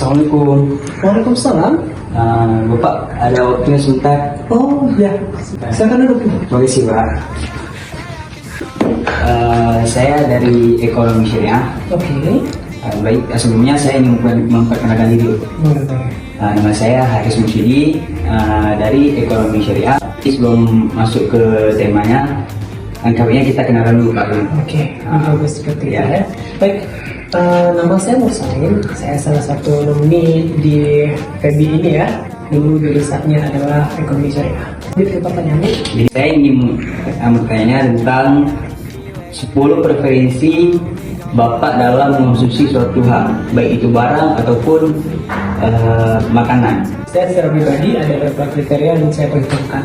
Assalamualaikum. Waalaikumsalam. Bapak ada waktunya sebentar? Oh ya, silakan duduk. Terima kasih Pak. Saya dari Ekonomi Syariah. Oke. Baik, sebelumnya saya ingin memperkenalkan diri. Boleh. Nama saya Haris Musyidi dari Ekonomi Syariah. Sebelum masuk ke temanya, angkanya kita kenalan dulu Pak. Oke, bagus seperti itu ya. Baik, nama saya Mursalim. Saya salah satu alumni di FEBI ini ya. Dulu jurusannya adalah Ekonomi Syariah. Jadi pertanyaannya, Jadi saya ingin bertanya tentang 10 preferensi Bapak dalam mengonsumsi suatu hal, baik itu barang ataupun makanan. saya secara pribadi ada beberapa kriteria yang saya perhitungkan.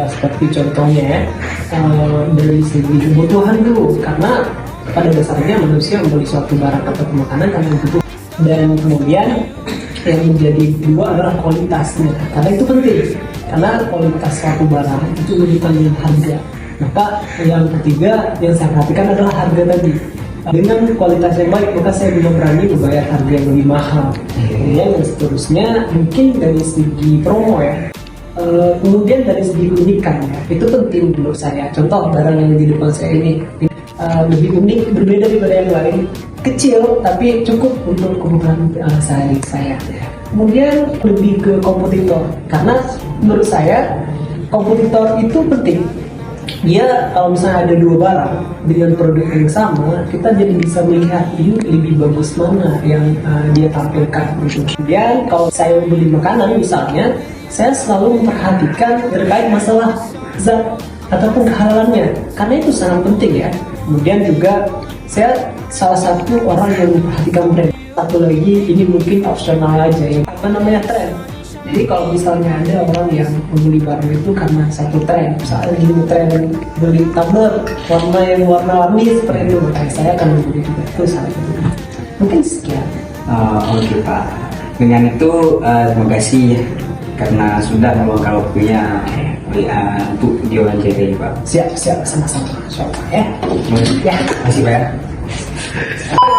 Seperti contohnya ya, dari segi kebutuhan dulu, karena pada dasarnya manusia membeli suatu barang atau makanan karena butuh. Dan kemudian yang menjadi kedua adalah kualitasnya, karena itu penting, karena kualitas suatu barang itu menentukan harga. Maka yang ketiga yang saya perhatikan adalah harga tadi. Dengan kualitas yang baik, maka saya juga berani membayar harga yang lebih mahal. Kemudian yang seterusnya mungkin dari segi promo ya. Kemudian dari segi keunikan ya, itu penting menurut saya. Contoh barang yang di depan saya ini lebih unik, berbeda daripada yang lain. Kecil tapi cukup untuk kebutuhan sehari saya. Kemudian lebih ke kompetitor, karena menurut saya kompetitor itu penting. Dia kalau misalnya ada dua barang dengan produk yang sama, kita jadi bisa melihat ini lebih bagus mana yang dia tampilkan. Kemudian kalau saya beli makanan misalnya, saya selalu memperhatikan terkait masalah zat ataupun kehalalannya, karena itu sangat penting ya. Kemudian juga saya salah satu orang yang memperhatikan brand. Satu lagi, ini mungkin opsional aja ya, apa namanya tren. Jadi kalau misalnya ada orang yang membeli barang itu karena satu tren, misalnya gini tren beli tumbler warna yang warna-warni seperti itu, maka saya akan membeli juga. Itu salah satu. Mungkin sekian. Oke Pak. Dengan itu terima kasih karena sudah meluangkan waktunya untuk diwawancara Pak. Siap, sama-sama. Ya. Ya, terima kasih Pak ya.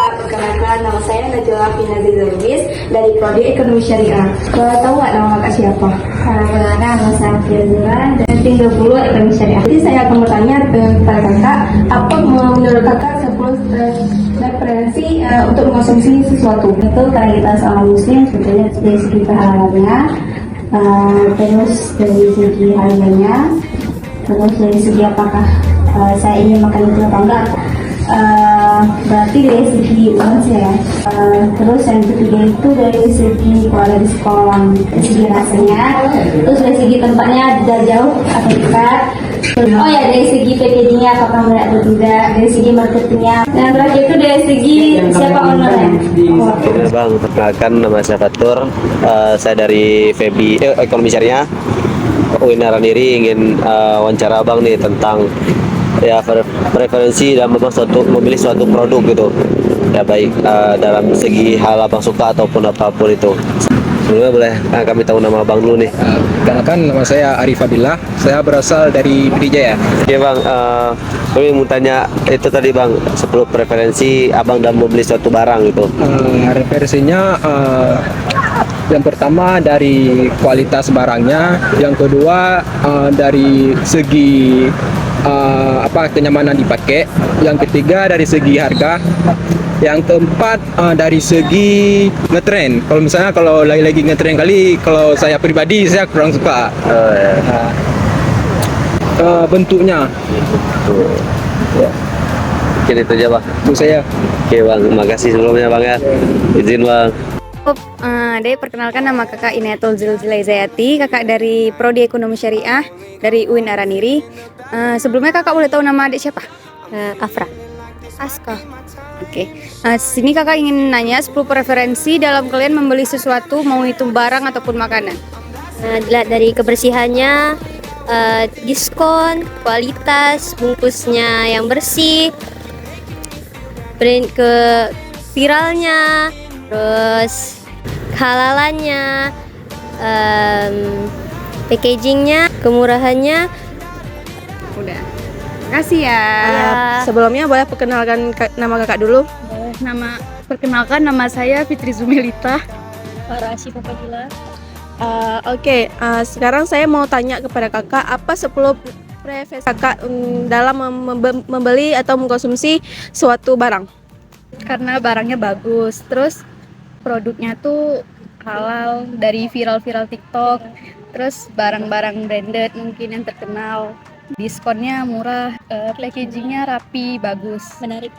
Perkenalkan, nama saya Najwa Fina Lubis dari Prodi Ekonomi Syariah. Tahu nggak nama kakak siapa? Perkenalkan, nama saya Fiazura dari tim 20 Ekonomi Syariah. Jadi saya akan bertanya kepada kakak, apa menurut kakak 10 preferensi untuk mengonsumsi sesuatu? Itu karena kita seorang muslim, sebetulnya dari segi kehalalannya, terus dari segi harganya, terus dari segi apakah saya ingin makan itu atau enggak. Berarti dari segi uangnya ya. Terus yang ketiga itu dari segi kualitas sekolah, dari segi rasanya, terus dari segi tempatnya tidak jauh atau dekat. Oh ya, dari segi packagingnya apakah menarik atau tidak, dari segi marketingnya, dan terakhir itu dari segi siapa ownernya. Bang, perkenalkan nama saya Fatur, saya dari FEBI Ekonomi Syariah. UIN Araniri ingin wawancara Abang nih tentang ya preferensi dalam memilih suatu produk gitu ya, baik dalam segi hal Abang suka ataupun apapun itu. Sebelumnya boleh kami tahu nama Abang dulu nih. Perkenalkan, nama saya Arif Abdillah, saya berasal dari Pidijaya. Oke Bang, kami mau tanya itu tadi Bang, 10 preferensi Abang dalam membeli suatu barang gitu. Referensinya yang pertama dari kualitas barangnya, yang kedua dari segi kenyamanan dipakai, yang ketiga dari segi harga, yang keempat dari segi ngetren. Kalau misalnya kalau lagi ngetren kali, kalau saya pribadi saya kurang suka. Bentuknya. Ya. Mungkin itu aja Bang. Itu saya. Oke Bang, makasih sebelumnya Bang ya. Izin Bang. Perkenalkan, nama kakak Inayatul Zulzilazayati, kakak dari Prodi Ekonomi Syariah dari UIN Araniri. Sebelumnya kakak boleh tahu nama adik siapa? Afra. Aska. Oke. Sini kakak ingin nanya 10 preferensi dalam kalian membeli sesuatu, mau itu barang ataupun makanan. Dilihat dari kebersihannya, diskon, kualitas, bungkusnya yang bersih, brand ke viralnya, terus kehalalannya, packagingnya, kemurahannya. Udah. Makasih ya. Sebelumnya boleh perkenalkan nama kakak dulu? Perkenalkan, nama saya Fitri Zumilita. Farah Asyifa Fadila. Sekarang saya mau tanya kepada kakak, apa 10 preferensi kakak dalam membeli atau mengkonsumsi suatu barang? Karena barangnya bagus, terus produknya tuh halal dari viral-viral TikTok, terus barang-barang branded mungkin yang terkenal, diskonnya murah, packagingnya rapi, bagus, menarik.